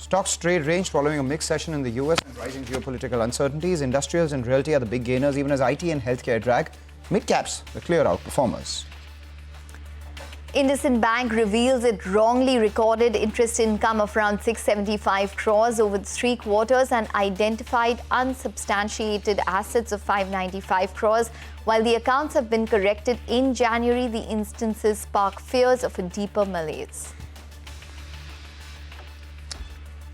Stocks trade range following a mixed session in the US and rising geopolitical uncertainties. Industrials and realty are the big gainers, even as IT and healthcare drag. Mid-caps, the clear outperformers. IndusInd Bank reveals it wrongly recorded interest income of around 675 crores over 3 quarters and identified unsubstantiated assets of 595 crores. While the accounts have been corrected in January, the instances spark fears of a deeper malaise.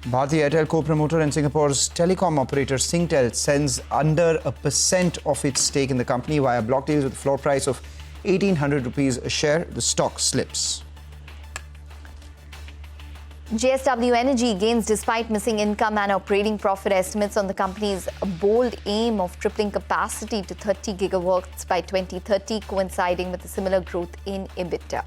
Bharti Airtel co-promoter and Singapore's telecom operator Singtel sends under 1% of its stake in the company via block deals with a floor price of 1,800 rupees a share. The stock slips. JSW Energy gains despite missing income and operating profit estimates on the company's bold aim of tripling capacity to 30 gigawatts by 2030, coinciding with a similar growth in EBITDA.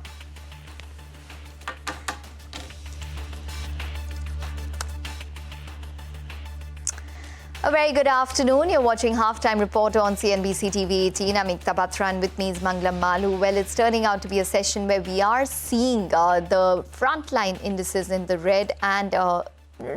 A very good afternoon. You're watching Halftime Report on CNBC-TV18. I'm Ekta Batra, and with me is Manglam Malu. Well, it's turning out to be a session where we are seeing the frontline indices in the red and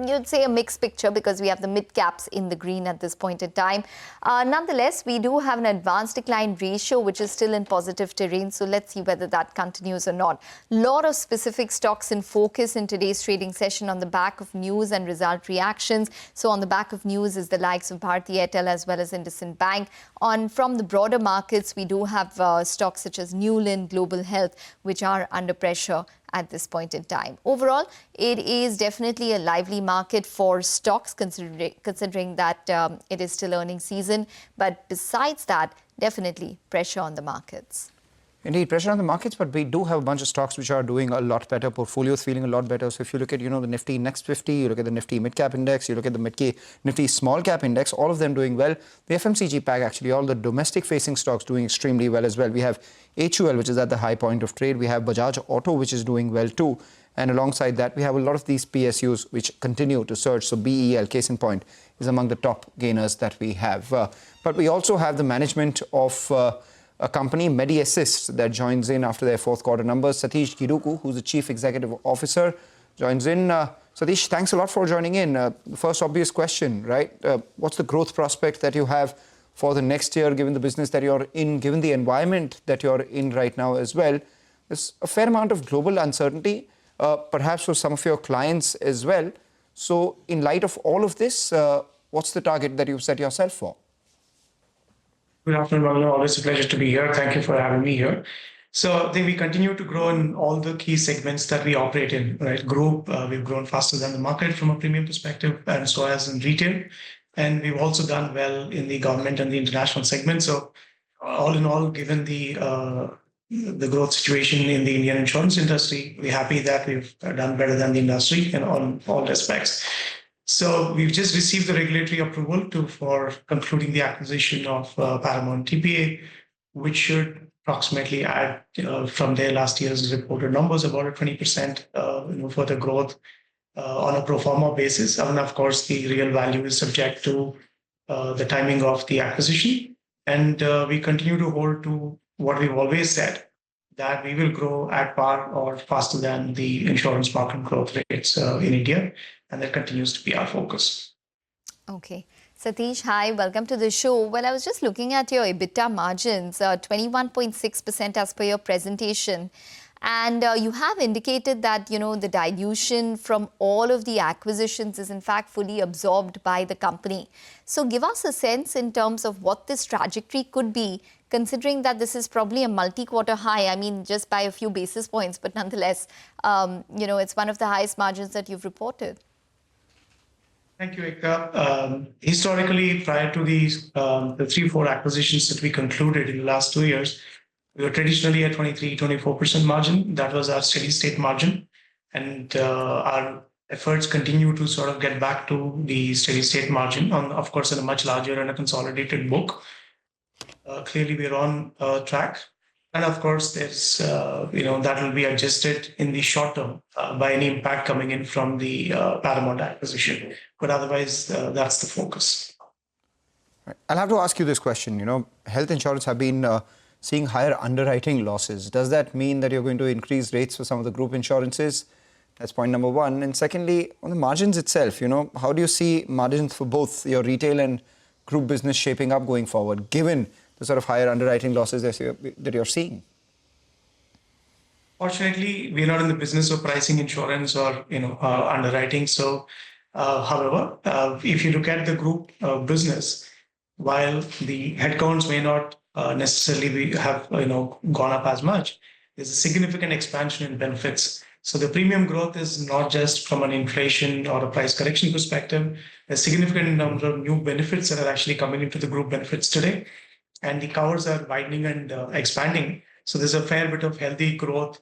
you'd say a mixed picture because we have the mid-caps in the green at this point in time. Nonetheless, we do have an advanced decline ratio, which is still in positive terrain. So let's see whether that continues or not. Lot of specific stocks in focus in today's trading session on the back of news and result reactions. So on the back of news is the likes of Bharti Airtel as well as IndusInd Bank. From the broader markets, we do have stocks such as Newland, Global Health, which are under pressure at this point in time. Overall, it is definitely a lively market for stocks, considering that it is still earnings season. But besides that, definitely pressure on the markets. Indeed, pressure on the markets, but we do have a bunch of stocks which are doing a lot better, portfolios feeling a lot better. So if you look at, the Nifty Next 50, you look at the Nifty Mid-Cap Index, you look at the Nifty Small Cap Index, all of them doing well. The FMCG pack, actually, all the domestic-facing stocks doing extremely well as well. We have HUL, which is at the high point of trade. We have Bajaj Auto, which is doing well too. And alongside that, we have a lot of these PSUs which continue to surge. So BEL, case in point, is among the top gainers that we have. But we also have the management of a company, MediAssist, that joins in after their fourth quarter numbers. Satish Kiruku, who's the Chief Executive Officer, joins in. Satish, thanks a lot for joining in. The first obvious question, right? What's the growth prospect that you have for the next year, given the business that you're in, given the environment that you're in right now as well? There's a fair amount of global uncertainty, perhaps for some of your clients as well. So in light of all of this, what's the target that you've set yourself for? Good afternoon, Manglam. Always a pleasure to be here. Thank you for having me here. So I think we continue to grow in all the key segments that we operate in, right? Group, we've grown faster than the market from a premium perspective, and so has in retail. And we've also done well in the government and the international segment. So all in all, given the growth situation in the Indian insurance industry, we're happy that we've done better than the industry in all respects. So we've just received the regulatory approval for concluding the acquisition of Paramount TPA, which should approximately add from their last year's reported numbers about a 20% further growth on a pro forma basis. And of course, the real value is subject to the timing of the acquisition. And we continue to hold to what we've always said, that we will grow at par or faster than the insurance market growth rates in India. And that continues to be our focus. Okay. Satish, hi. Welcome to the show. Well, I was just looking at your EBITDA margins, 21.6% as per your presentation. And you have indicated that, the dilution from all of the acquisitions is in fact fully absorbed by the company. So give us a sense in terms of what this trajectory could be, considering that this is probably a multi-quarter high. I mean, just by a few basis points, but nonetheless, it's one of the highest margins that you've reported. Thank you, Ekta. Historically, prior to these, the 3-4 acquisitions that we concluded in the last 2 years, we were traditionally at 23-24% margin. That was our steady state margin. And our efforts continue to sort of get back to the steady state margin, of course, in a much larger and a consolidated book. Clearly, we're on track. And of course, there's, that will be adjusted in the short term by any impact coming in from the Paramount acquisition. But otherwise, that's the focus. I'll have to ask you this question. Health insurance have been seeing higher underwriting losses. Does that mean that you're going to increase rates for some of the group insurances? That's point number one. And secondly, on the margins itself, how do you see margins for both your retail and group business shaping up going forward, given the sort of higher underwriting losses that you're seeing? Fortunately, we're not in the business of pricing insurance or underwriting. So, however, if you look at the group business, while the headcounts may not necessarily have gone up as much, there's a significant expansion in benefits. So the premium growth is not just from an inflation or a price correction perspective. A significant number of new benefits that are actually coming into the group benefits today, and the covers are widening and expanding. So there's a fair bit of healthy growth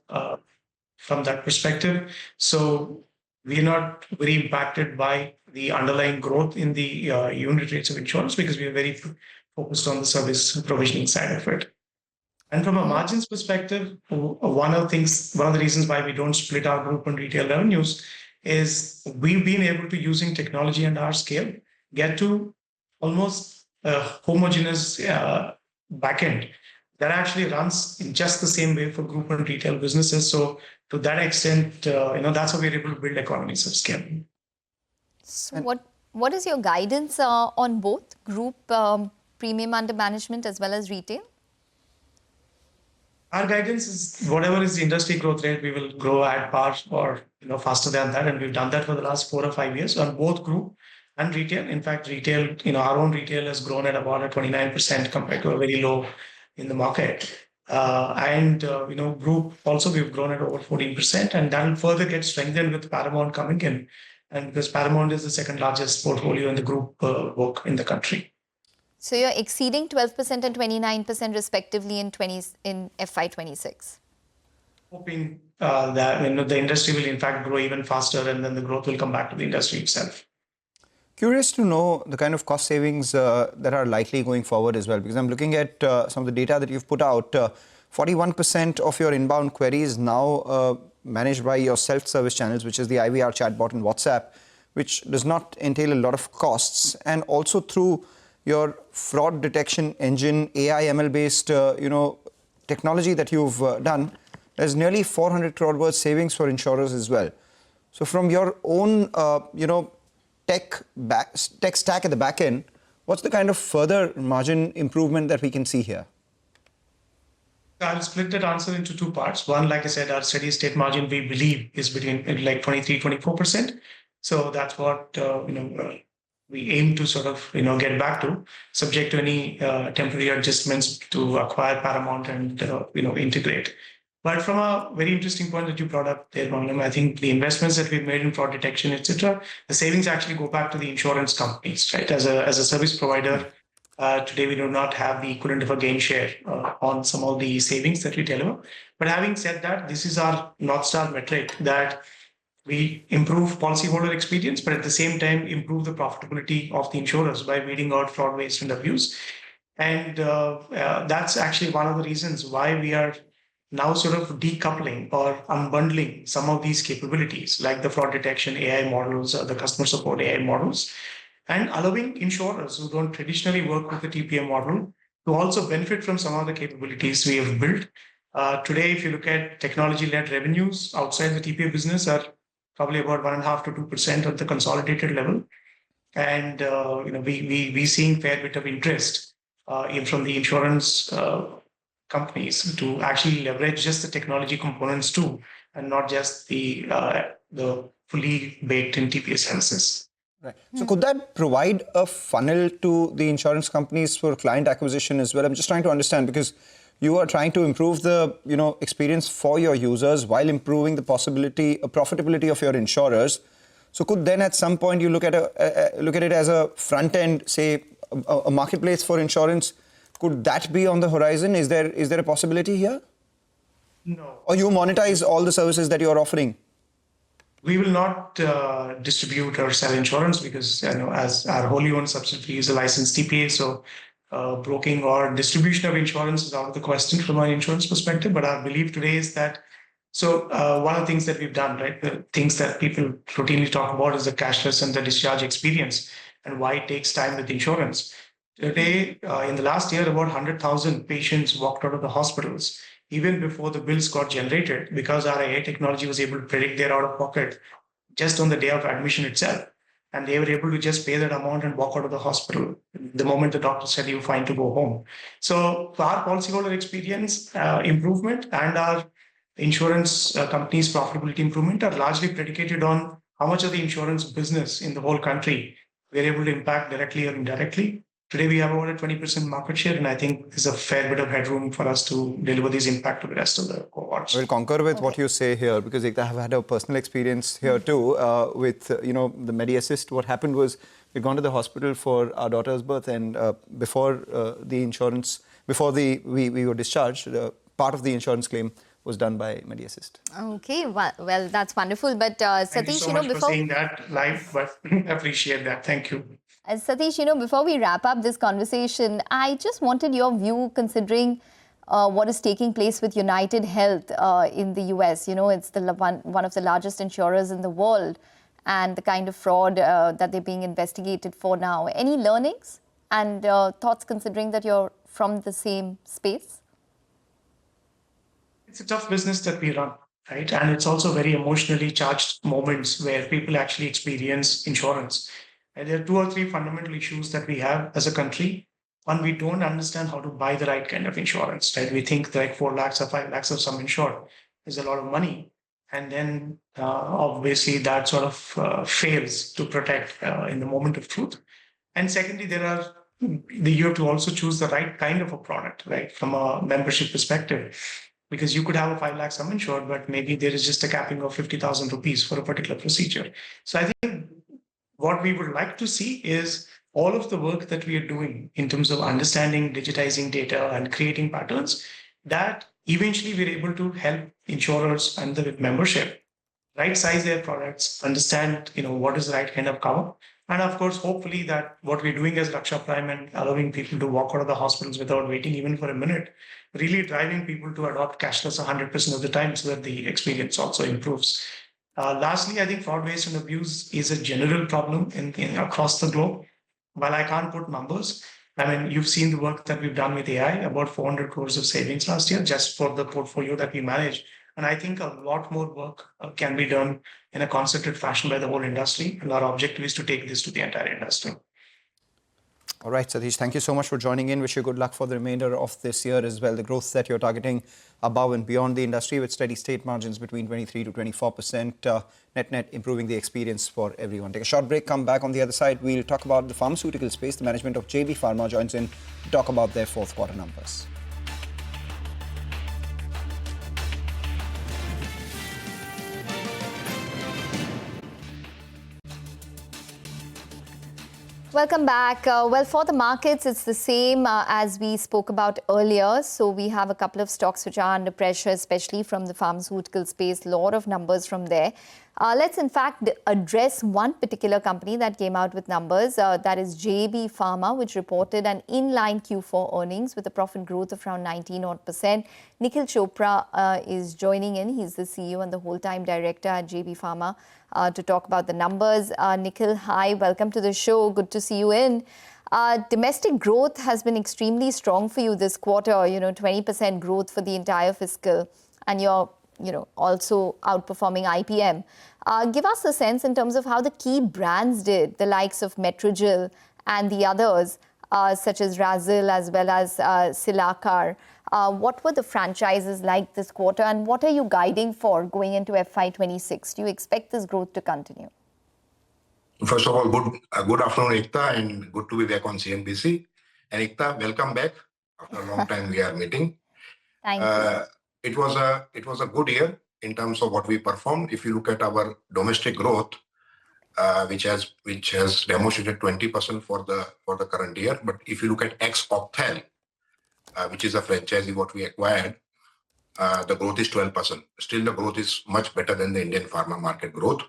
from that perspective. So we're not very impacted by the underlying growth in the unit rates of insurance because we are very focused on the service provisioning side of it. And from a margins perspective, one of the reasons why we don't split our group and retail revenues is we've been able to, using technology and our scale, get to almost a homogeneous backend that actually runs in just the same way for group and retail businesses. So to that extent, that's how we're able to build economies of scale. So what is your guidance on both group premium under management as well as retail? Our guidance is whatever is the industry growth rate, we will grow at par or faster than that, and we've done that for the last 4 or 5 years on both group and retail. In fact, retail, our own retail has grown at about a 29% compared to a very low in the market. Group also we've grown at over 14%, and that will further get strengthened with Paramount coming in, and because Paramount is the second largest portfolio in the group book in the country. So you're exceeding 12% and 29% respectively in FY26. Hoping that the industry will in fact grow even faster, and then the growth will come back to the industry itself. Curious to know the kind of cost savings that are likely going forward as well, because I'm looking at some of the data that you've put out. 41% of your inbound queries now managed by your self-service channels, which is the IVR chatbot and WhatsApp, which does not entail a lot of costs, and also through your fraud detection engine, AI ML based technology that you've done. There's nearly 400 crore worth savings for insurers as well. So from your own tech stack at the back end, what's the kind of further margin improvement that we can see here? I'll split that answer into 2 parts. One, like I said, our steady state margin, we believe, is between like 23-24%. So that's what we aim to sort of get back to, subject to any temporary adjustments to acquire Paramount and integrate. But from a very interesting point that you brought up there, Mangalam, I think the investments that we've made in fraud detection, etc., the savings actually go back to the insurance companies, right? As a service provider, today we do not have the equivalent of a gain share on some of the savings that we deliver. But having said that, this is our North Star metric that we improve policyholder experience, but at the same time improve the profitability of the insurers by weeding out fraud, waste, and abuse. And that's actually one of the reasons why we are now sort of decoupling or unbundling some of these capabilities, like the fraud detection AI models or the customer support AI models, and allowing insurers who don't traditionally work with the TPM model to also benefit from some of the capabilities we have built. Today, if you look at technology-led revenues outside the TPA business are probably about 1.5 to 2% of the consolidated level. And we seeing fair bit of interest from the insurance companies to actually leverage just the technology components too, and not just the fully baked in TPA services. Right. So could that provide a funnel to the insurance companies for client acquisition as well? I'm just trying to understand, because you are trying to improve the experience for your users while improving the profitability of your insurers. So could then at some point you look at it as a front end, say a marketplace for insurance? Could that be on the horizon? Is there a possibility here? No. Or you monetize all the services that you are offering? We will not distribute or sell insurance because, as our wholly owned subsidiary is a licensed TPA, so broking or distribution of insurance is out of the question from an insurance perspective. But our belief today is that, one of the things that we've done, right, the things that people routinely talk about is the cashless and the discharge experience and why it takes time with insurance. Today, in the last year, about 100,000 patients walked out of the hospitals even before the bills got generated, because our AI technology was able to predict their out-of-pocket just on the day of admission itself. And they were able to just pay that amount and walk out of the hospital the moment the doctor said you're fine to go home. So our policyholder experience improvement and our insurance companies' profitability improvement are largely predicated on how much of the insurance business in the whole country we're able to impact directly or indirectly. Today, we have about a 20% market share, and I think there's a fair bit of headroom for us to deliver this impact to the rest of the cohorts. I will concur with what you say here, because I have had a personal experience here too with the MediAssist. What happened was we'd gone to the hospital for our daughter's birth, and before we were discharged, part of the insurance claim was done by MediAssist. Okay, well, that's wonderful. But Satish, Thank you so much for saying that live, but appreciate that. Thank you. Satish, before we wrap up this conversation, I just wanted your view considering what is taking place with United Health in the US. It's one of the largest insurers in the world, and the kind of fraud that they're being investigated for now. Any learnings and thoughts considering that you're from the same space? It's a tough business that we run, right? And it's also very emotionally charged moments where people actually experience insurance. And there are 2 or 3 fundamental issues that we have as a country. One, we don't understand how to buy the right kind of insurance, right? We think like 4 lakhs or 5 lakhs of some insured is a lot of money. And then obviously that sort of fails to protect in the moment of truth. And secondly, you have to also choose the right kind of a product, right? From a membership perspective, because you could have a 5 lakh sum insured, but maybe there is just a capping of 50,000 rupees for a particular procedure. So I think what we would like to see is all of the work that we are doing in terms of understanding, digitizing data and creating patterns that eventually we're able to help insurers and the membership right size their products, understand what is the right kind of cover. And of course, hopefully that what we're doing as Raksha Prime and allowing people to walk out of the hospitals without waiting even for a minute, really driving people to adopt cashless 100% of the time so that the experience also improves. Lastly, I think fraud, waste, and abuse is a general problem across the globe. While I can't put numbers, I mean, you've seen the work that we've done with AI, about 400 crores of savings last year just for the portfolio that we manage. And I think a lot more work can be done in a concerted fashion by the whole industry. And our objective is to take this to the entire industry. All right, Satish, thank you so much for joining in. Wish you good luck for the remainder of this year as well. The growth that you're targeting above and beyond the industry with steady state margins between 23 to 24%, net improving the experience for everyone. Take a short break, come back on the other side. We'll talk about the pharmaceutical space. The management of JB Pharma joins in to talk about their 4th quarter numbers. Welcome back. Well, for the markets, it's the same as we spoke about earlier. So we have a couple of stocks which are under pressure, especially from the pharmaceutical space. A lot of numbers from there. Let's in fact address one particular company that came out with numbers. That is JB Pharma, which reported an inline Q4 earnings with a profit growth of around 19%. Nikhil Chopra is joining in. He's the CEO and the whole-time director at JB Pharma to talk about the numbers. Nikhil, hi, welcome to the show. Good to see you in. Domestic growth has been extremely strong for you this quarter, 20% growth for the entire fiscal, and you're also outperforming IPM. Give us a sense in terms of how the key brands did, the likes of Metrogyl and the others, such as Razil as well as Cilacar. What were the franchises like this quarter, and what are you guiding for going into FY26? Do you expect this growth to continue? First of all, good afternoon, Ekta, and good to be back on CNBC. And Ekta, welcome back. After a long time, we are meeting. Thank you. It was a good year in terms of what we performed. If you look at our domestic growth, which has demonstrated 20% for the current year, but if you look at ex-Opthal, which is a franchisee what we acquired, the growth is 12%. Still, the growth is much better than the Indian pharma market growth.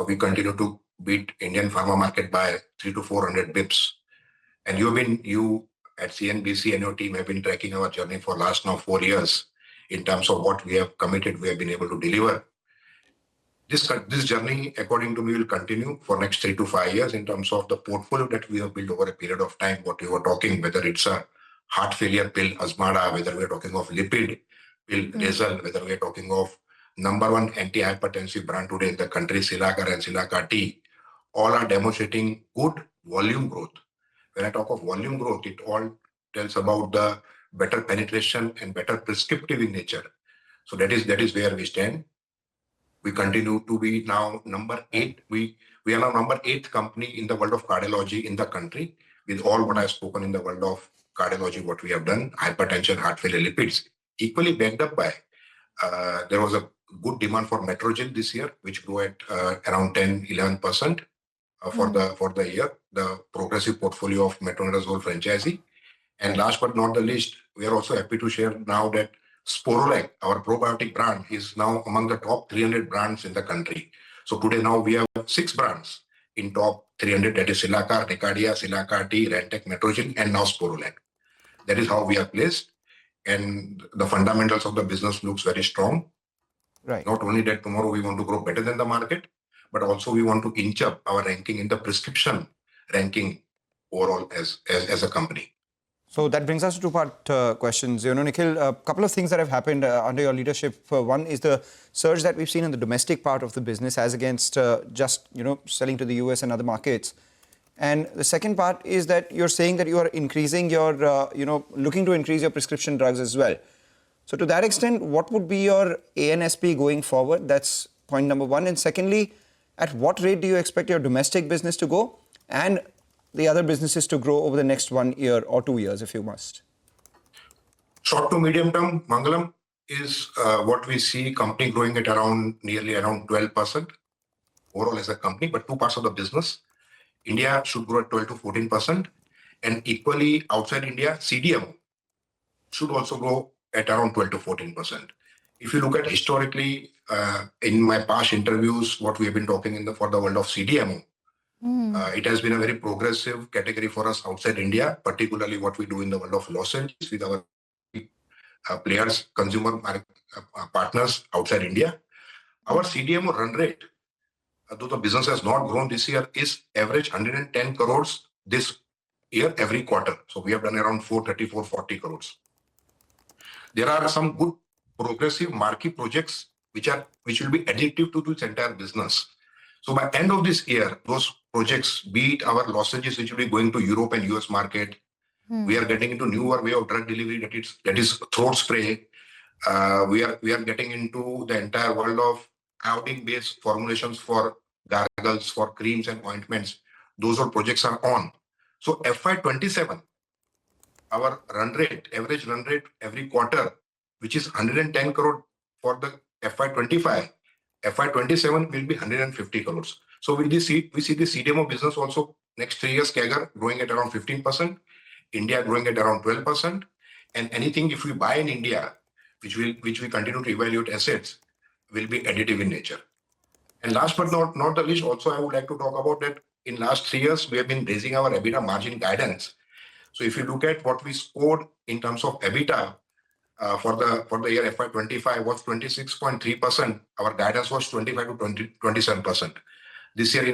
We continue to beat Indian pharma market by 300 to 400 bips. And you at CNBC and your team have been tracking our journey for last now 4 years in terms of what we have committed, we have been able to deliver. This journey, according to me, will continue for next 3 to 5 years in terms of the portfolio that we have built over a period of time, what you were talking, whether it's a heart failure pill, Azmada, whether we're talking of lipid pill, Resel, whether we're talking of number one anti-hypertensive brand today in the country, Cilacar and Cilacar T, all are demonstrating good volume growth. When I talk of volume growth, it all tells about the better penetration and better prescriptive in nature. So that is where we stand. We continue to be now number 8. We are now number 8th company in the world of cardiology in the country, with all what I've spoken in the world of cardiology, what we have done, hypertension, heart failure, lipids, equally backed up by, there was a good demand for Metrogyl this year, which grew at around 10-11% for the year, the progressive portfolio of metronidazole franchisee. And last but not the least, we are also happy to share now that Sporolac, our probiotic brand, is now among the top 300 brands in the country. So today now we have 6 brands in top 300, that is Cilacar, Nicardia, Cilacar T, Rantac, Metrogyl, and now Sporolac. That is how we are placed. And the fundamentals of the business looks very strong. Right. Not only that tomorrow we want to grow better than the market, but also we want to inch up our ranking in the prescription ranking overall as a company. So that brings us to two-part questions. Nikhil, a couple of things that have happened under your leadership. One is the surge that we've seen in the domestic part of the business as against just, selling to the US and other markets. And the second part is that you're saying that you are increasing your, looking to increase your prescription drugs as well. So to that extent, what would be your ANSP going forward? That's point number one. And secondly, at what rate do you expect your domestic business to go and the other businesses to grow over the next 1 year or 2 years, if you must? Short to medium term, Mangalam, is what we see company growing at nearly around 12% overall as a company, but 2 parts of the business. India should grow at 12 to 14%, and equally outside India, CDMO should also grow at around 12 to 14%. If you look at historically, in my past interviews, what we have been talking for the world of CDMO, it has been a very progressive category for us outside India, particularly what we do in the world of lozenges with our players, consumer partners outside India. Our CDMO run rate, though the business has not grown this year, is average 110 crores this year every quarter. So we have done around 430, 440 crores. There are some good progressive marquee projects which will be additive to this entire business. So by end of this year, those projects, be it our lozenges which will be going to Europe and US market, we are getting into newer way of drug delivery, that is throat spray. We are getting into the entire world of iodine-based formulations for gargles, for creams and ointments. Those all projects are on. So FY27, our average run rate every quarter, which is 110 crore for the FY25, FY27 will be 150 crores. So we see the CDMO business also next 3 years CAGR growing at around 15%, India growing at around 12%, and anything if we buy in India, which we continue to evaluate assets, will be additive in nature. And last but not the least, also I would like to talk about that in last 3 years, we have been raising our EBITDA margin guidance. So if you look at what we scored in terms of EBITDA for the year FY25 was 26.3%. Our guidance was 25 to 27%. This year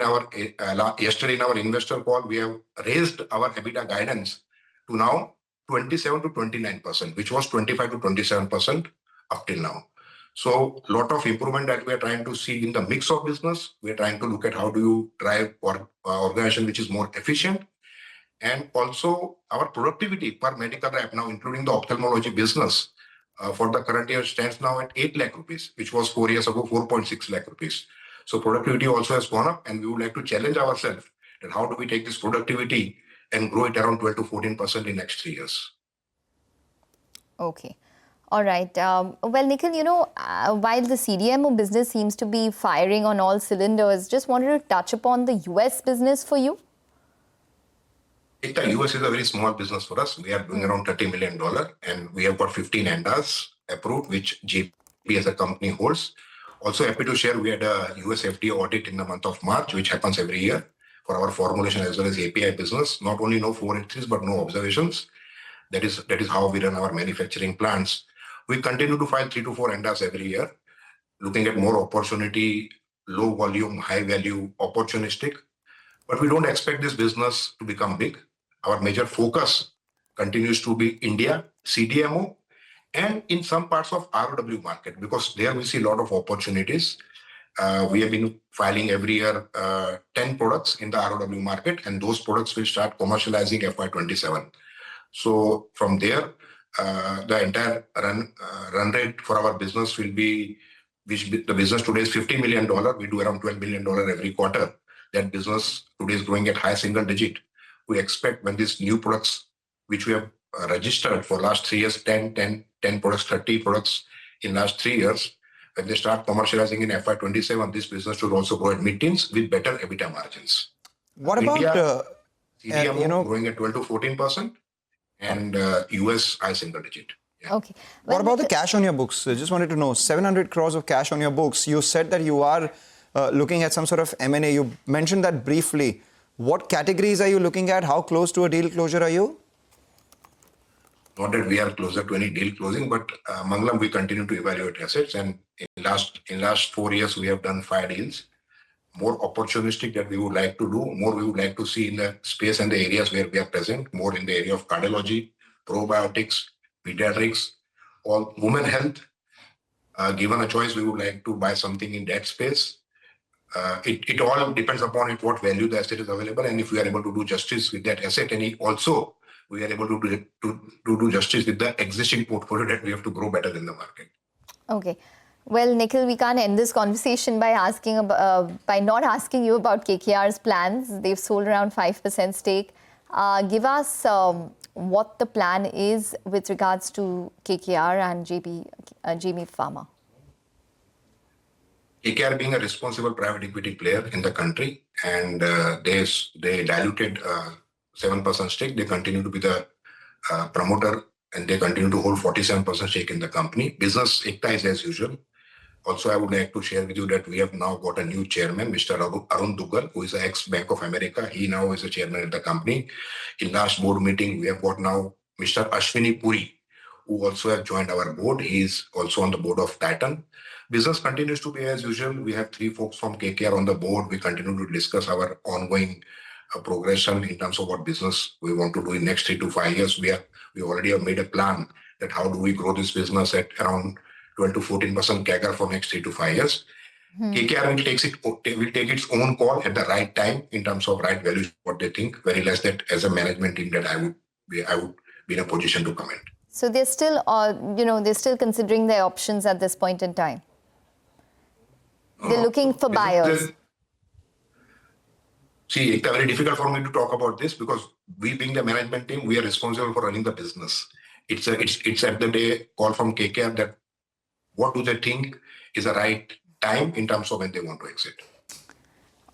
yesterday in our investor call, we have raised our EBITDA guidance to now 27 to 29%, which was 25 to 27% up till now. So a lot of improvement that we are trying to see in the mix of business. We are trying to look at how do you drive organization which is more efficient. And also our productivity per medical rep now, including the ophthalmology business, for the current year stands now at 8 lakh rupees, which was 4 years ago, 4.6 lakh rupees. So productivity also has gone up, and we would like to challenge ourselves that how do we take this productivity and grow it around 12 to 14% in next 3 years. Okay. All right. Well, Nikhil, while the CDMO business seems to be firing on all cylinders, just wanted to touch upon the US business for you. The US is a very small business for us. We are doing around $30 million, and we have got 15 ANDAs approved, which JP as a company holds. Also happy to share we had a US FDA audit in the month of March, which happens every year for our formulation as well as API business. Not only no 483s, but no observations. That is how we run our manufacturing plants. We continue to file 3 to 4 ANDAs every year, looking at more opportunity, low volume, high value, opportunistic. But we don't expect this business to become big. Our major focus continues to be India, CDMO, and in some parts of ROW market, because there we see a lot of opportunities. We have been filing every year 10 products in the ROW market, and those products will start commercializing FY27. So from there, the entire run rate for our business will be, the business today is $50 million. We do around $12 million every quarter. That business today is growing at high single digit. We expect when these new products, which we have registered for last 3 years, 10 products, 30 products in last 3 years, when they start commercializing in FY27, this business should also grow at mid-teens with better EBITDA margins. What India, about, CDMO growing at 12 to 14%, and US high single digit. Yeah. Okay. What about the cash on your books? I just wanted to know, 700 crores of cash on your books. You said that you are looking at some sort of M&A. You mentioned that briefly. What categories are you looking at? How close to a deal closure are you? Not that we are closer to any deal closing, but Mangalam, we continue to evaluate assets. And in last 4 years, we have done 5 deals. More opportunistic that we would like to do, more we would like to see in the space and the areas where we are present, more in the area of cardiology, probiotics, pediatrics, or women health. Given a choice, we would like to buy something in that space. It all depends upon what value the asset is available, and if we are able to do justice with that asset, and also we are able to do justice with the existing portfolio that we have to grow better than the market. Okay. Well, Nikhil, we can't end this conversation by not asking you about KKR's plans. They've sold around 5% stake. Give us what the plan is with regards to KKR and JB Pharma. KKR being a responsible private equity player in the country, and they diluted 7% stake. They continue to be the promoter, and they continue to hold 47% stake in the company. Business Ekta is as usual. Also, I would like to share with you that we have now got a new chairman, Mr. Arun Duggal, who is an ex-Bank of America. He now is a chairman of the company. In last board meeting, we have got now Mr. Ashwini Puri, who also has joined our board. He is also on the board of Titan. Business continues to be as usual. We have 3 folks from KKR on the board. We continue to discuss our ongoing progression in terms of what business we want to do in next 3 to 5 years. We already have made a plan that how do we grow this business at around 12 to 14% CAGR for next 3 to 5 years. KKR will take its own call at the right time in terms of right values, what they think. Very less that as a management team that I would be in a position to comment. So they're still, they're still considering their options at this point in time. They're looking for buyers. See, it's very difficult for me to talk about this because we being the management team, we are responsible for running the business. It's at the day call from KKR that what do they think is the right time in terms of when they want to exit.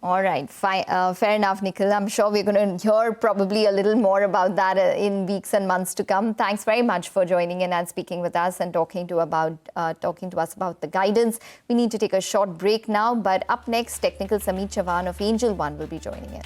All right, fine. Fair enough, Nikhil. I'm sure we're going to hear probably a little more about that in weeks and months to come. Thanks very much for joining in and speaking with us and talking to us about the guidance. We need to take a short break now, but up next, technical Samit Chavan of Angel One will be joining in.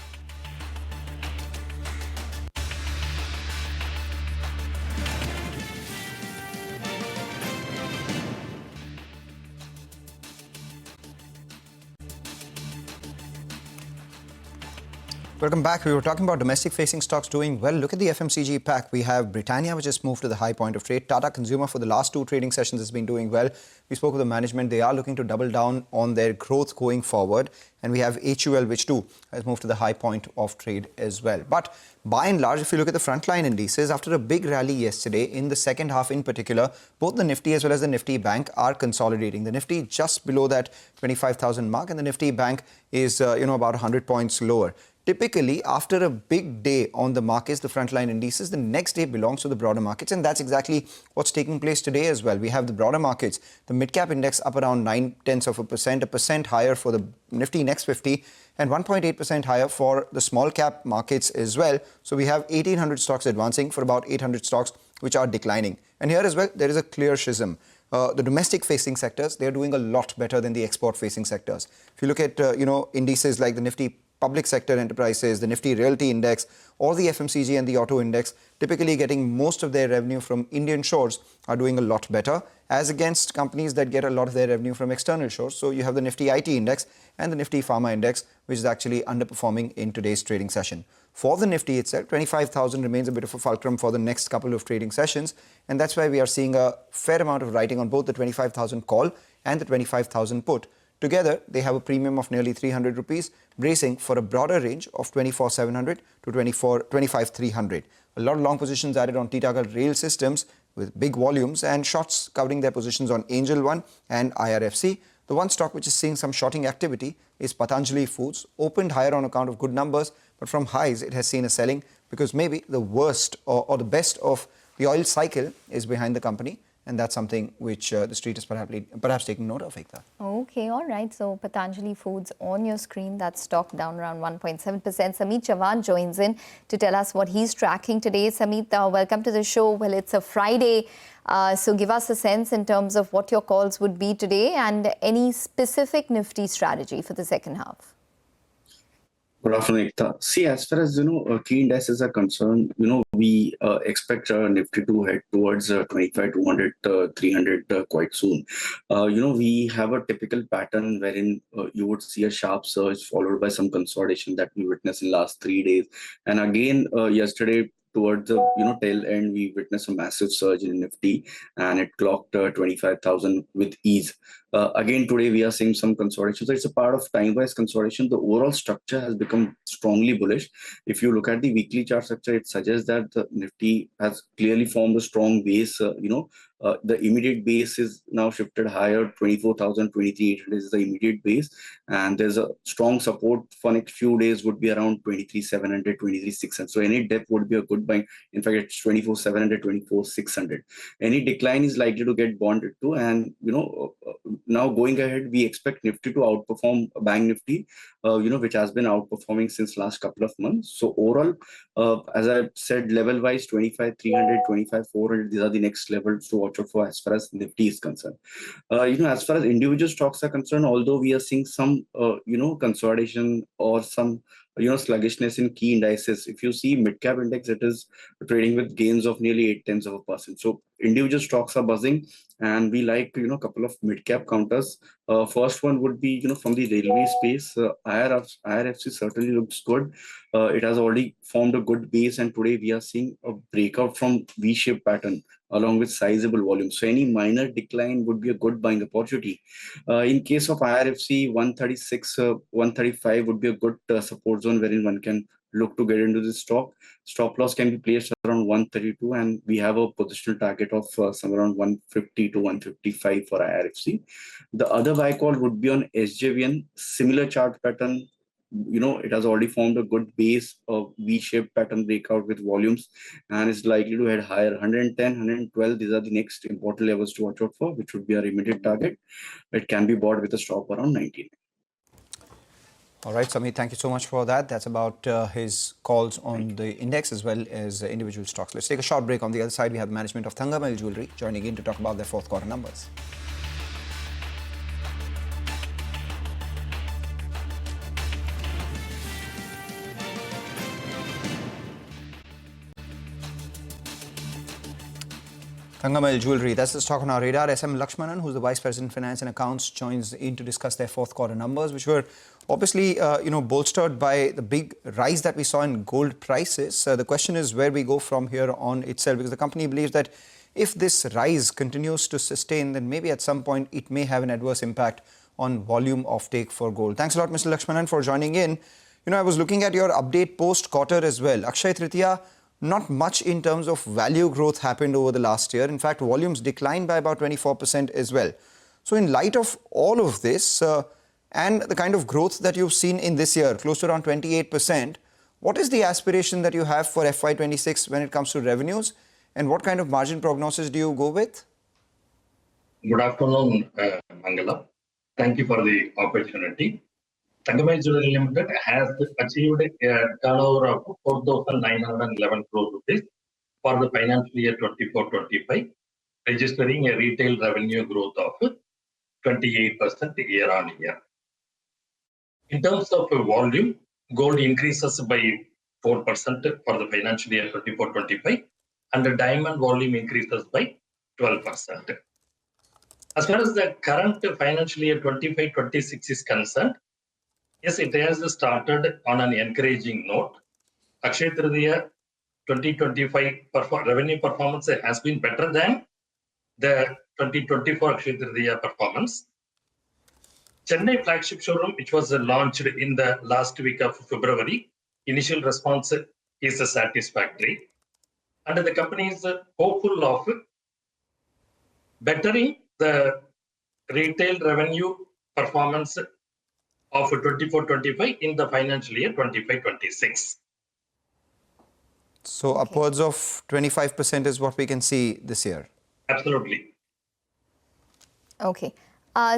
Welcome back. We were talking about domestic-facing stocks doing well. Look at the FMCG pack. We have Britannia, which has moved to the high point of trade. Tata Consumer for the last 2 trading sessions has been doing well. We spoke with the management. They are looking to double down on their growth going forward. And we have HUL, which too has moved to the high point of trade as well. But by and large, if you look at the frontline indices, after a big rally yesterday, in the second half in particular, both the Nifty as well as the Nifty Bank are consolidating. The Nifty just below that 25,000 mark, and the Nifty Bank is, about 100 points lower. Typically, after a big day on the markets, the frontline indices, the next day belongs to the broader markets. And that's exactly what's taking place today as well. We have the broader markets, the mid-cap index up around 0.9%, a percent higher for the Nifty Next 50, and 1.8% higher for the small cap markets as well. So we have 1,800 stocks advancing for about 800 stocks which are declining. And here as well, there is a clear schism. The domestic-facing sectors, they're doing a lot better than the export-facing sectors. If you look at, indices like the Nifty public sector enterprises, the Nifty Realty Index, or the FMCG and the Auto Index, typically getting most of their revenue from Indian shores, are doing a lot better, as against companies that get a lot of their revenue from external shores. So you have the Nifty IT Index and the Nifty Pharma Index, which is actually underperforming in today's trading session. For the Nifty itself, 25,000 remains a bit of a fulcrum for the next couple of trading sessions, and that's why we are seeing a fair amount of writing on both the 25,000 call and the 25,000 put. Together, they have a premium of nearly 300 rupees, bracing for a broader range of 24,700 to 25,300. A lot of long positions added on Titagarh Rail Systems with big volumes, and shorts covering their positions on Angel One and IRFC. The one stock which is seeing some shorting activity is Patanjali Foods, opened higher on account of good numbers, but from highs it has seen a selling because maybe the worst or the best of the oil cycle is behind the company. And that's something which the street is perhaps taking note of, Ekta. Okay, all right. So Patanjali Foods on your screen, that stock down around 1.7%. Samit Chauhan joins in to tell us what he's tracking today. Samit, welcome to the show. Well, it's a Friday, so give us a sense in terms of what your calls would be today and any specific Nifty strategy for the second half. Good afternoon, Ekta. See, as far as key indices are concerned, we expect Nifty to head towards 25,200, 300 quite soon. We have a typical pattern wherein you would see a sharp surge followed by some consolidation that we witnessed in last 3 days. And again, yesterday, towards the tail end, we witnessed a massive surge in Nifty, and it clocked 25,000 with ease. Again, today we are seeing some consolidation. So it's a part of time-wise consolidation. The overall structure has become strongly bullish. If you look at the weekly chart structure, it suggests that the Nifty has clearly formed a strong base. The immediate base is now shifted higher. 24,000, 23,800 is the immediate base, and there's a strong support for next few days would be around 23,700, 23,600. So any dip would be a good buy. In fact, it's 24,700, 24,600. Any decline is likely to get bonded to, and now going ahead, we expect Nifty to outperform Bank Nifty, which has been outperforming since last couple of months. So overall, as I said, level-wise, 25,300, 25,400, these are the next levels to watch out for as far as Nifty is concerned. As far as individual stocks are concerned, although we are seeing some, consolidation or some, sluggishness in key indices. If you see mid-cap index, it is trading with gains of nearly 0.8%. So individual stocks are buzzing, and we like, a couple of mid-cap counters. First one would be, from the railway space. IRFC certainly looks good. It has already formed a good base, and today we are seeing a breakout from V-shaped pattern along with sizable volume. So any minor decline would be a good buying opportunity. In case of IRFC, 136, 135 would be a good support zone wherein one can look to get into this stock. Stop loss can be placed around 132, and we have a positional target of somewhere around 150 to 155 for IRFC. The other buy call would be on SJVN, similar chart pattern. It has already formed a good base of V-shaped pattern breakout with volumes, and is likely to head higher. 110, 112, these are the next important levels to watch out for, which would be our immediate target. It can be bought with a stop around 19. All right, Samit, thank you so much for that. That's about his calls on the index as well as individual stocks. Let's take a short break. On the other side, we have the management of Thangamal Jewelry joining in to talk about their fourth quarter numbers. Thangamal Jewelry, that's the stock on our radar. SM Lakshmanan, who's the Vice President Finance and Accounts, joins in to discuss their fourth quarter numbers, which were obviously, bolstered by the big rise that we saw in gold prices. The question is where we go from here on itself, because the company believes that if this rise continues to sustain, then maybe at some point it may have an adverse impact on volume offtake for gold. Thanks a lot, Mr. Lakshmanan, for joining in. I was looking at your update post-quarter as well. Akshay Tritiya, not much in terms of value growth happened over the last year. In fact, volumes declined by about 24% as well. So in light of all of this and the kind of growth that you've seen in this year, close to around 28%, what is the aspiration that you have for FY26 when it comes to revenues, and what kind of margin prognosis do you go with? Good afternoon, Mangala. Thank you for the opportunity. Thangamal Jewelry Limited has achieved a turnover of 4,911 crore rupees for the financial year 24-25, registering a retail revenue growth of 28% year on year. In terms of volume, gold increases by 4% for the financial year 24-25, and the diamond volume increases by 12%. As far as the current financial year 25-26 is concerned, yes, it has started on an encouraging note. Akshaya Tritiya 2025 revenue performance has been better than the 2024 Akshaya Tritiya performance. Chennai flagship showroom, which was launched in the last week of February, initial response is satisfactory. And the company is hopeful of bettering the retail revenue performance of 24-25 in the financial year 25-26. So upwards of 25% is what we can see this year. Absolutely. Okay.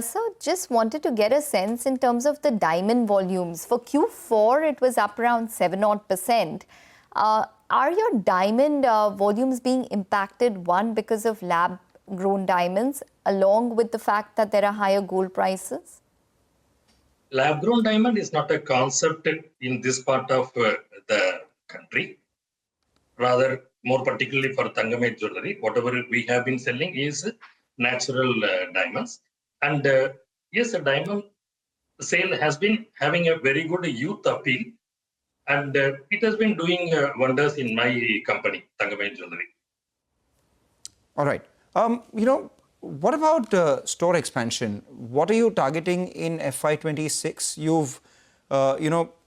So just wanted to get a sense in terms of the diamond volumes. For Q4, it was up around 7-odd%. Are your diamond volumes being impacted, one, because of lab-grown diamonds, along with the fact that there are higher gold prices? Lab-grown diamond is not a concept in this part of the country. Rather, more particularly for Thangamate jewelry, whatever we have been selling is natural diamonds. And yes, the diamond sale has been having a very good youth appeal, and it has been doing wonders in my company, Thangamate Jewelry. All right. What about store expansion? What are you targeting in FY26? You've,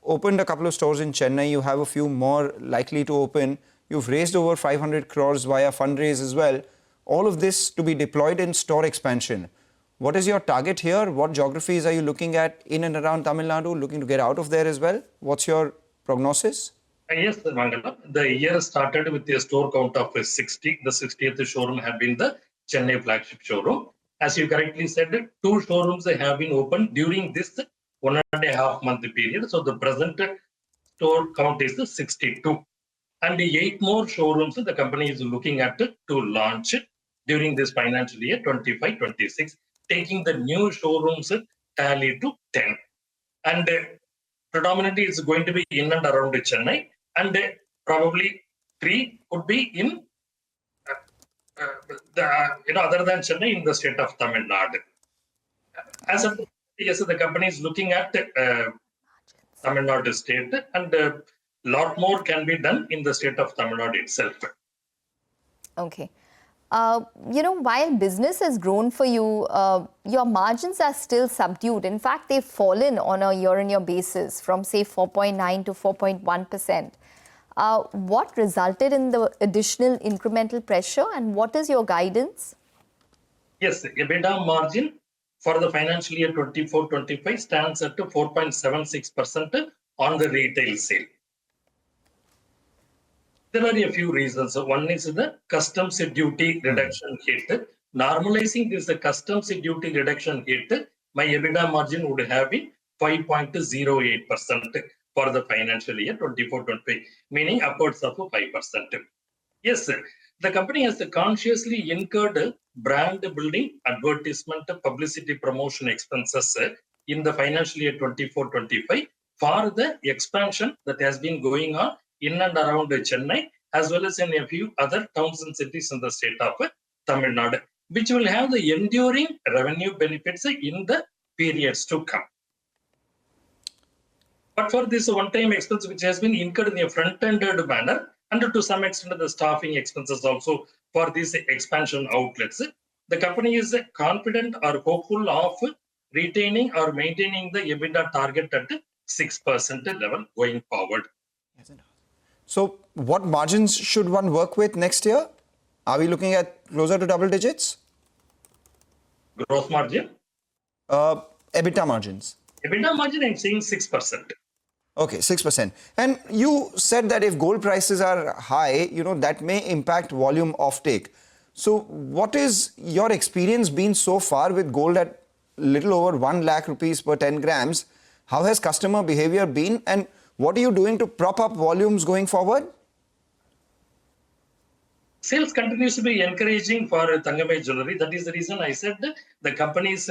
opened a couple of stores in Chennai. You have a few more likely to open. You've raised over 500 crores via fundraise as well. All of this to be deployed in store expansion. What is your target here? What geographies are you looking at in and around Tamil Nadu, looking to get out of there as well? What's your prognosis? Yes, Mangala. The year started with a store count of 60. The 60th showroom had been the Chennai flagship showroom. As you correctly said, 2 showrooms have been opened during this 1.5 month period. So the present store count is 62. And 8 more showrooms the company is looking at to launch during this financial year 25-26, taking the new showrooms tally to 10. And predominantly it's going to be in and around Chennai, and probably 3 could be in other than Chennai in the state of Tamil Nadu. As of yes, the company is looking at Tamil Nadu state, and a lot more can be done in the state of Tamil Nadu itself. Okay. While business has grown for you, your margins are still subdued. In fact, they've fallen on a year-on-year basis from, say, 4.9 to 4.1%. What resulted in the additional incremental pressure, and what is your guidance? Yes, EBITDA margin for the financial year 24-25 stands at 4.76% on the retail sale. There are a few reasons. One is the customs duty reduction hit. Normalizing this customs duty reduction hit, my EBITDA margin would have been 5.08% for the financial year 24-25, meaning upwards of 5%. Yes, the company has consciously incurred brand building, advertisement, publicity promotion expenses in the financial year 24-25 for the expansion that has been going on in and around Chennai, as well as in a few other towns and cities in the state of Tamil Nadu, which will have the enduring revenue benefits in the periods to come. But for this one-time expense, which has been incurred in a front-ended manner, and to some extent the staffing expenses also for these expansion outlets, the company is confident or hopeful of retaining or maintaining the EBITDA target at 6% level going forward. So what margins should one work with next year? Are we looking at closer to double digits? Gross margin? EBITDA margins. EBITDA margin, I'm saying 6%. Okay, 6%. And you said that if gold prices are high, that may impact volume offtake. So what is your experience been so far with gold at little over 1 lakh rupees per 10 grams? How has customer behavior been, and what are you doing to prop up volumes going forward? Sales continues to be encouraging for Thangamate Jewelry. That is the reason I said the company's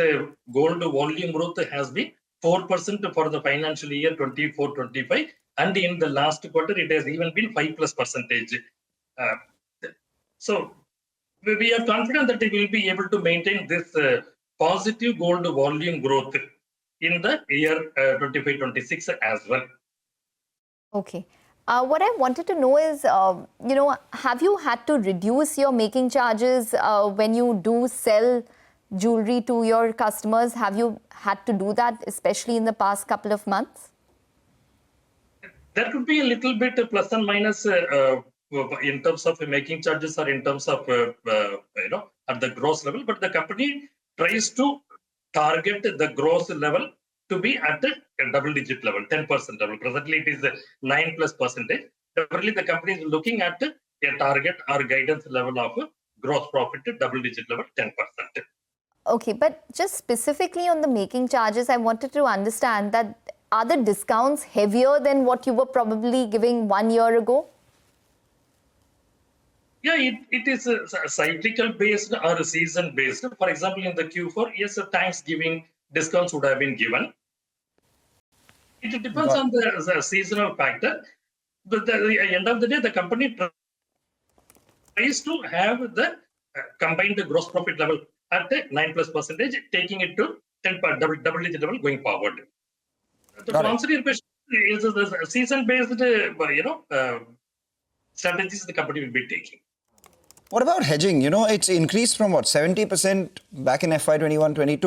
gold volume growth has been 4% for the financial year 24-25, and in the last quarter it has even been 5+%. So we are confident that it will be able to maintain this positive gold volume growth in the year 25-26 as well. Okay. What I wanted to know is, have you had to reduce your making charges when you do sell jewelry to your customers? Have you had to do that, especially in the past couple of months? There could be a little bit plus and minus in terms of making charges or in terms of, at the gross level, but the company tries to target the gross level to be at a double-digit level, 10% level. Presently, it is 9+%. Definitely, the company is looking at a target or guidance level of gross profit to double-digit level, 10%. Okay, but just specifically on the making charges, I wanted to understand that are the discounts heavier than what you were probably giving 1 year ago? Yeah, it is a cyclical based or a season based. For example, in the Q4, yes, Thanksgiving discounts would have been given. It depends on the seasonal factor. But at the end of the day, the company tries to have the combined gross profit level at 9+%, taking it to 10 double-digit level going forward. To answer your question, is the season-based, strategies the company will be taking. What about hedging? It's increased from 70% back in FY 21-22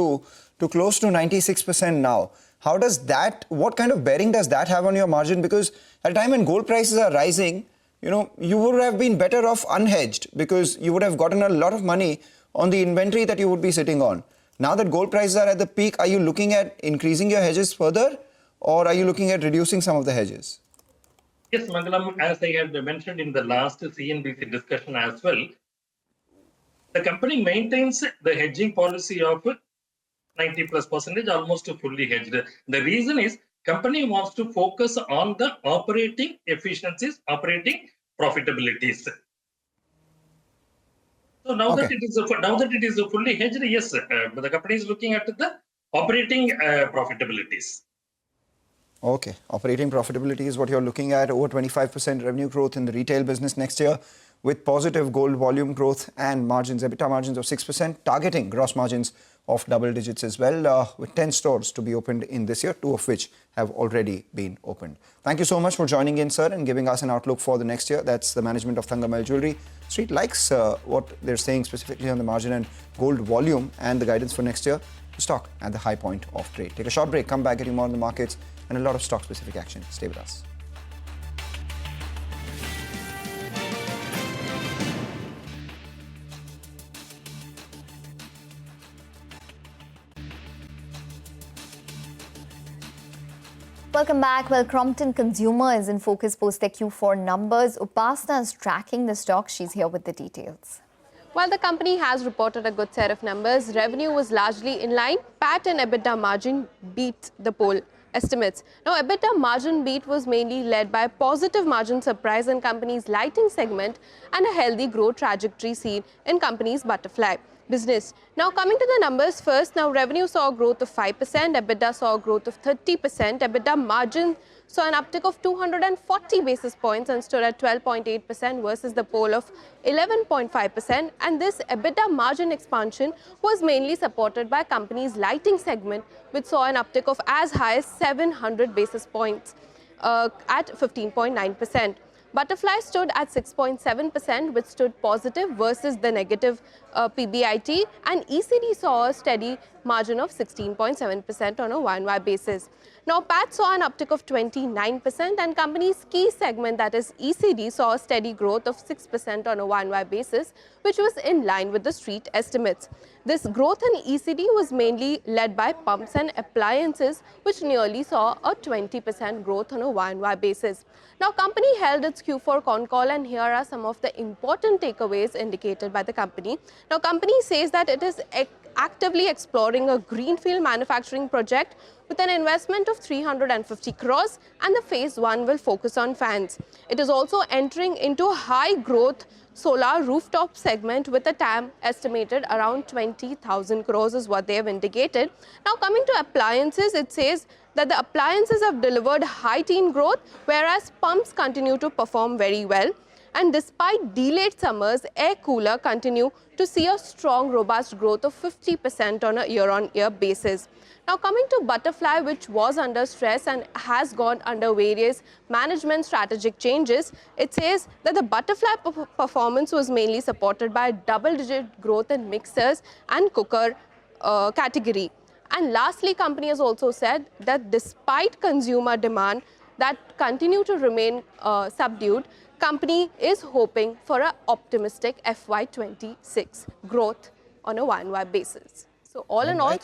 to close to 96% now. How does that, what kind of bearing does that have on your margin? Because at a time when gold prices are rising, you would have been better off unhedged because you would have gotten a lot of money on the inventory that you would be sitting on. Now that gold prices are at the peak, are you looking at increasing your hedges further or are you looking at reducing some of the hedges? Yes, Mangalam, as I had mentioned in the last CNBC discussion as well, the company maintains the hedging policy of 90+%, almost fully hedged. The reason is company wants to focus on the operating efficiencies, operating profitabilities. So now that it is fully hedged, yes, the company is looking at the operating profitabilities. Okay, operating profitability is what you're looking at, over 25% revenue growth in the retail business next year with positive gold volume growth and margins, EBITDA margins of 6%, targeting gross margins of double digits as well, with 10 stores to be opened in this year, 2 of which have already been opened. Thank you so much for joining in, sir, and giving us an outlook for the next year. That's the management of Thangamayil Jewelry. Street likes what they're saying specifically on the margin and gold volume and the guidance for next year. Stock at the high point of trade. Take a short break, come back, getting more on the markets and a lot of stock-specific action. Stay with us. Welcome back. Well, Crompton Consumer is in focus post their Q4 numbers. Upasana is tracking the stock. She's here with the details. While the company has reported a good set of numbers, revenue was largely in line. PAT and EBITDA margin beat the poll estimates. Now, EBITDA margin beat was mainly led by positive margin surprise in company's lighting segment and a healthy growth trajectory seen in company's butterfly business. Now, coming to the numbers first, now revenue saw a growth of 5%, EBITDA saw a growth of 30%, EBITDA margin saw an uptick of 240 basis points and stood at 12.8% versus the poll of 11.5%. And this EBITDA margin expansion was mainly supported by company's lighting segment, which saw an uptick of as high as 700 basis points at 15.9%. Butterfly stood at 6.7%, which stood positive versus the negative PBIT, and ECD saw a steady margin of 16.7% on a YoY basis. Now, PAT saw an uptick of 29%, and company's key segment, that is ECD, saw a steady growth of 6% on a YoY basis, which was in line with the street estimates. This growth in ECD was mainly led by pumps and appliances, which nearly saw a 20% growth on a YoY basis. Now, company held its Q4 con call, and here are some of the important takeaways indicated by the company. Now, company says that it is actively exploring a greenfield manufacturing project with an investment of 350 crores, and the phase 1 will focus on fans. It is also entering into a high growth solar rooftop segment with a TAM estimated around 20,000 crores is what they have indicated. Now coming to appliances, it says that the appliances have delivered high teen growth, whereas pumps continue to perform very well. And despite delayed summers, air cooler continue to see a strong, robust growth of 50% on a year-on-year basis. Now coming to Butterfly, which was under stress and has gone under various management strategic changes, it says that the Butterfly performance was mainly supported by double-digit growth in mixers and cooker category. And lastly, company has also said that despite consumer demand that continue to remain subdued, company is hoping for an optimistic FY26 growth on a YoY basis. So all in all,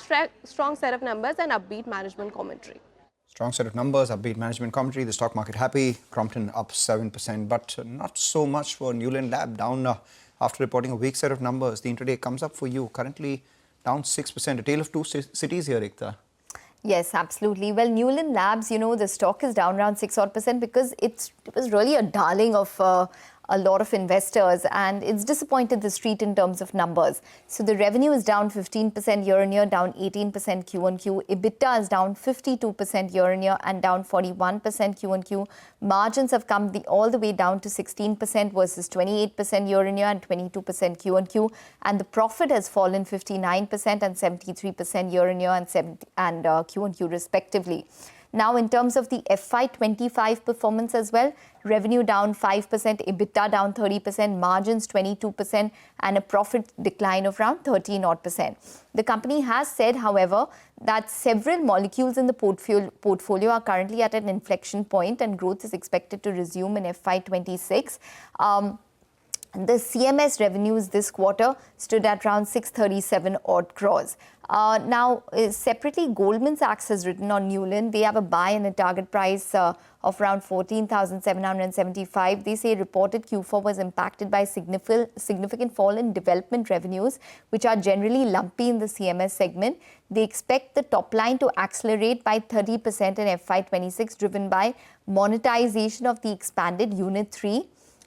strong set of numbers and upbeat management commentary. Strong set of numbers, upbeat management commentary. The stock market happy. Crompton up 7%, but not so much for Newland Lab, down after reporting a weak set of numbers. The intraday comes up for you, currently down 6%. A tale of two cities here, Ekta. Yes, absolutely. Well, Newland Labs, you know, the stock is down around 6% because it was really a darling of a lot of investors, and it's disappointed the street in terms of numbers. So the revenue is down 15% year-on-year, down 18% Q-on-Q. EBITDA is down 52% year-on-year and down 41% Q-on-Q. Margins have come all the way down to 16% versus 28% year-on-year and 22% Q-on-Q. And the profit has fallen 59% and 73% year-on-year and Q-on-Q respectively. Now, in terms of the FY25 performance as well, revenue down 5%, EBITDA down 30%, margins 22%, and a profit decline of around 13%. The company has said, however, that several molecules in the portfolio are currently at an inflection point and growth is expected to resume in FY26. The CMS revenues this quarter stood at around 637 odd crores. Now, separately, Goldman Sachs has written on Newland. They have a buy and a target price of around 14,775. They say reported Q4 was impacted by significant fall in development revenues, which are generally lumpy in the CMS segment. They expect the top line to accelerate by 30% in FY26, driven by monetization of the expanded Unit 3,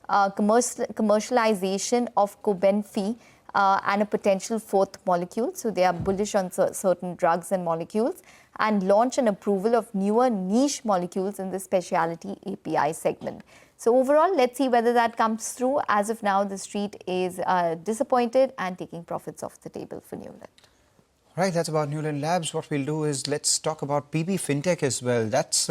commercialization of Cobenfy, and a potential fourth molecule. So they are bullish on certain drugs and molecules, and launch and approval of newer niche molecules in the specialty API segment. So overall, let's see whether that comes through. As of now, the street is disappointed and taking profits off the table for Newland. Right, that's about Newland Labs. What we'll do is let's talk about PB Fintech as well. That's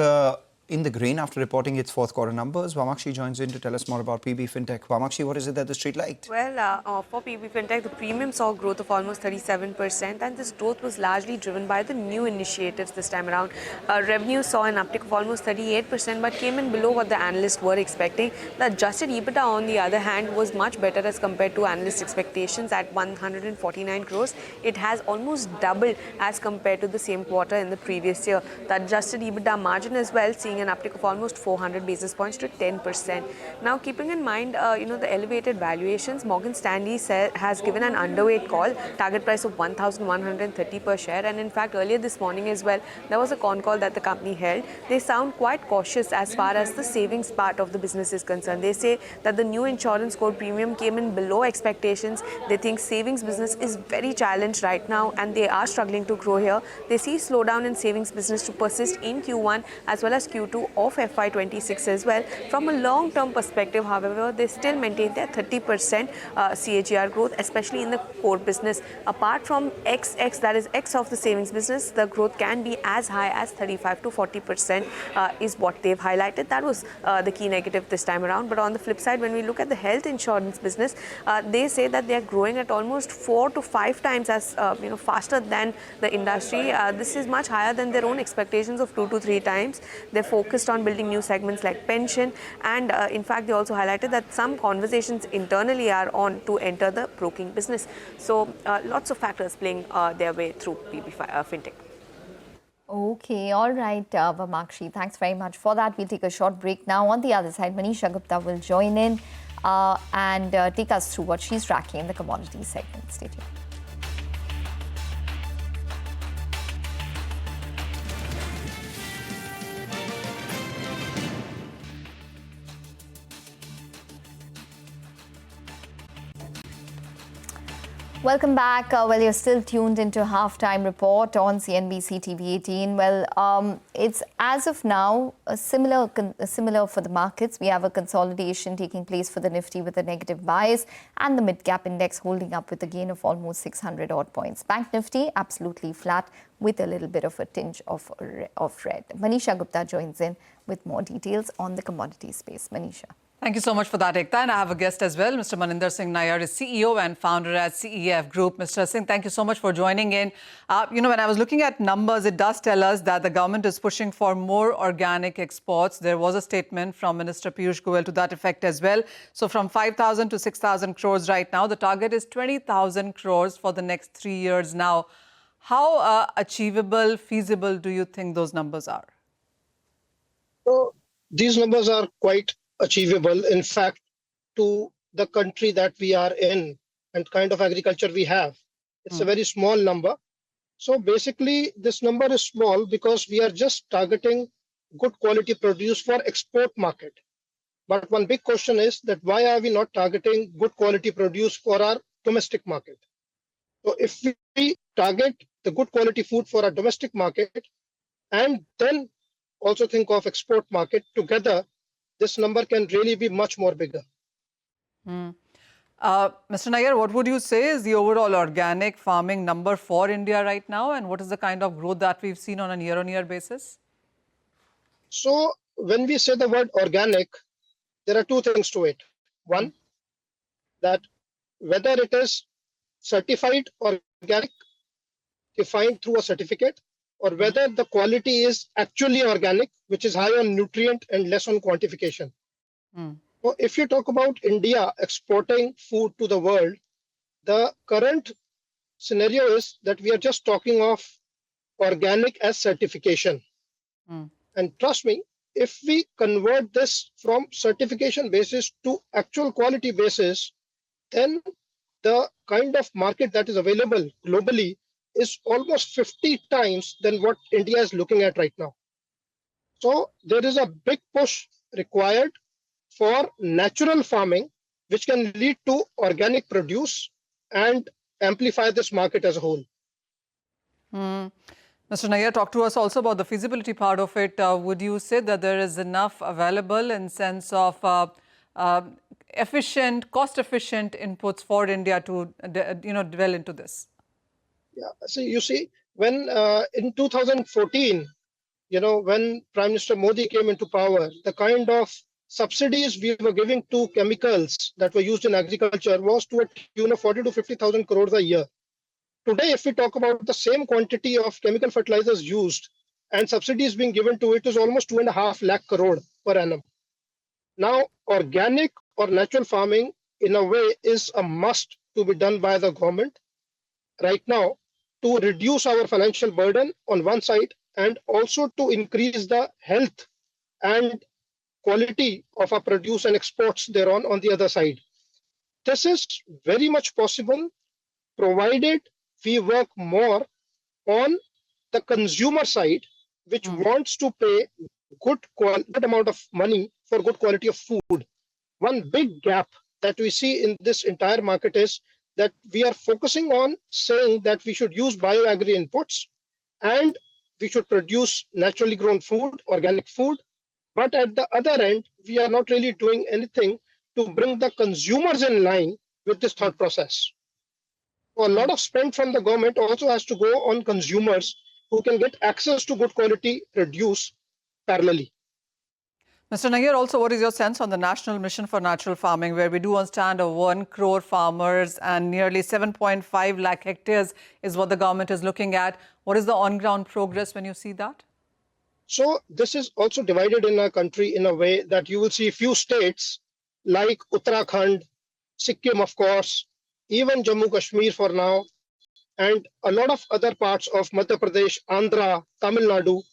in the green after reporting its fourth quarter numbers. Vamakshi joins in to tell us more about PB Fintech. Vamakshi, what is it that the street liked? Well, for PB Fintech, the premium saw growth of almost 37%, and this growth was largely driven by the new initiatives this time around. Revenue saw an uptick of almost 38%, but came in below what the analysts were expecting. The adjusted EBITDA, on the other hand, was much better as compared to analyst expectations at 149 crores. It has almost doubled as compared to the same quarter in the previous year. The adjusted EBITDA margin as well, seeing an uptick of almost 400 basis points to 10%. Now, keeping in mind, the elevated valuations, Morgan Stanley has given an underweight call, target price of 1,130 per share. And in fact, earlier this morning as well, there was a con call that the company held. They sound quite cautious as far as the savings part of the business is concerned. They say that the new insurance core premium came in below expectations. They think savings business is very challenged right now, and they are struggling to grow here. They see slowdown in savings business to persist in Q1 as well as Q2 of FY26 as well. From a long-term perspective, however, they still maintain their 30% CAGR growth, especially in the core business. Apart from XX, that is X of the savings business, the growth can be as high as 35 to 40% is what they've highlighted. That was the key negative this time around. But on the flip side, when we look at the health insurance business, they say that they are growing at almost 4 to 5 times as faster than the industry. This is much higher than their own expectations of 2 to 3 times. They're focused on building new segments like pension, and in fact, they also highlighted that some conversations internally are on to enter the broking business. So lots of factors playing their way through PB Fintech. Okay, all right, Vamakshi, thanks very much for that. We'll take a short break now. On the other side, Manisha Gupta will join in and take us through what she's tracking in the commodity segment. Stay tuned. Welcome back. Well, you're still tuned into Halftime Report on CNBC TV18. Well, it's as of now similar for the markets. We have a consolidation taking place for the Nifty with a negative bias and the mid-cap index holding up with a gain of almost 600 odd points. Bank Nifty absolutely flat with a little bit of a tinge of red. Manisha Gupta joins in with more details on the commodity space. Manisha. Thank you so much for that, Ekta. And I have a guest as well. Mr. Maninder Singh Nair is CEO and founder at CEF Group. Mr. Singh, thank you so much for joining in. When I was looking at numbers, it does tell us that the government is pushing for more organic exports. There was a statement from Minister Piyush Goyal to that effect as well. So from 5,000 to 6,000 crores right now, the target is 20,000 crores for the next 3 years now. How achievable, feasible do you think those numbers are? So these numbers are quite achievable. In fact, to the country that we are in and kind of agriculture we have, it's a very small number. So basically, this number is small because we are just targeting good quality produce for export market. But one big question is that why are we not targeting good quality produce for our domestic market? So if we target the good quality food for our domestic market and then also think of export market together, this number can really be much more bigger. Mr. Nair, what would you say is the overall organic farming number for India right now? And what is the kind of growth that we've seen on a year-on-year basis? So when we say the word organic, there are two things to it. One, that whether it is certified organic, defined through a certificate, or whether the quality is actually organic, which is high on nutrient and less on quantification. So if you talk about India exporting food to the world, the current scenario is that we are just talking of organic as certification. And trust me, if we convert this from certification basis to actual quality basis, then the kind of market that is available globally is almost 50 times than what India is looking at right now. So there is a big push required for natural farming, which can lead to organic produce and amplify this market as a whole. Mr. Nair, talk to us also about the feasibility part of it. Would you say that there is enough available in sense of cost-efficient inputs for India to dwell into this? Yeah, so you see, when in 2014, when Prime Minister Modi came into power, the kind of subsidies we were giving to chemicals that were used in agriculture was to a tune of 40 to 50,000 crores a year. Today, if we talk about the same quantity of chemical fertilizers used and subsidies being given to it is almost 2.5 lakh crore per annum. Now, organic or natural farming in a way is a must to be done by the government right now to reduce our financial burden on one side and also to increase the health and quality of our produce and exports thereon on the other side. This is very much possible provided we work more on the consumer side, which wants to pay good amount of money for good quality of food. One big gap that we see in this entire market is that we are focusing on saying that we should use bioagri inputs and we should produce naturally grown food, organic food. But at the other end, we are not really doing anything to bring the consumers in line with this thought process. So a lot of spend from the government also has to go on consumers who can get access to good quality produce parallelly. Mr. Nair, also, what is your sense on the National Mission for Natural Farming, where we do understand of 1 crore farmers and nearly 7.5 lakh hectares is what the government is looking at? What is the on-ground progress when you see that? So this is also divided in our country in a way that you will see few states like Uttarakhand, Sikkim, of course, even Jammu Kashmir for now, and a lot of other parts of Madhya Pradesh, Andhra, Tamil Nadu.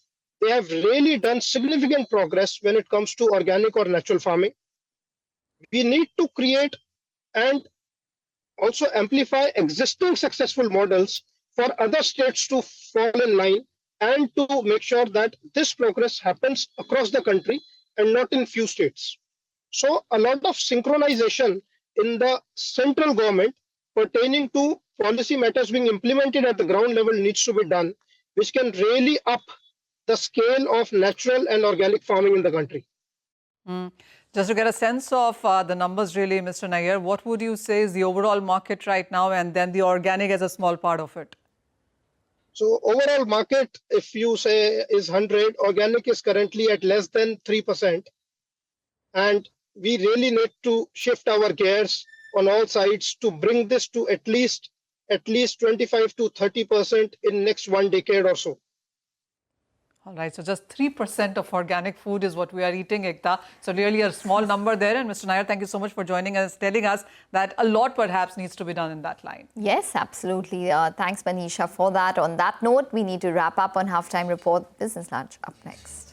They have really done significant progress when it comes to organic or natural farming. We need to create and also amplify existing successful models for other states to fall in line and to make sure that this progress happens across the country and not in few states. So a lot of synchronization in the central government pertaining to policy matters being implemented at the ground level needs to be done, which can really up the scale of natural and organic farming in the country. Just to get a sense of the numbers really, Mr. Nair, what would you say is the overall market right now and then the organic as a small part of it? So overall market, if you say is 100, organic is currently at less than 3%. And we really need to shift our gears on all sides to bring this to at least 25 to 30% in next 1 decade or so. All right, so just 3% of organic food is what we are eating, Ekta. So really a small number there. And Mr. Nair, thank you so much for joining us, telling us that a lot perhaps needs to be done in that line. Yes, absolutely. Thanks, Manisha, for that. On that note, we need to wrap up on Halftime Report. Business Lunch up next.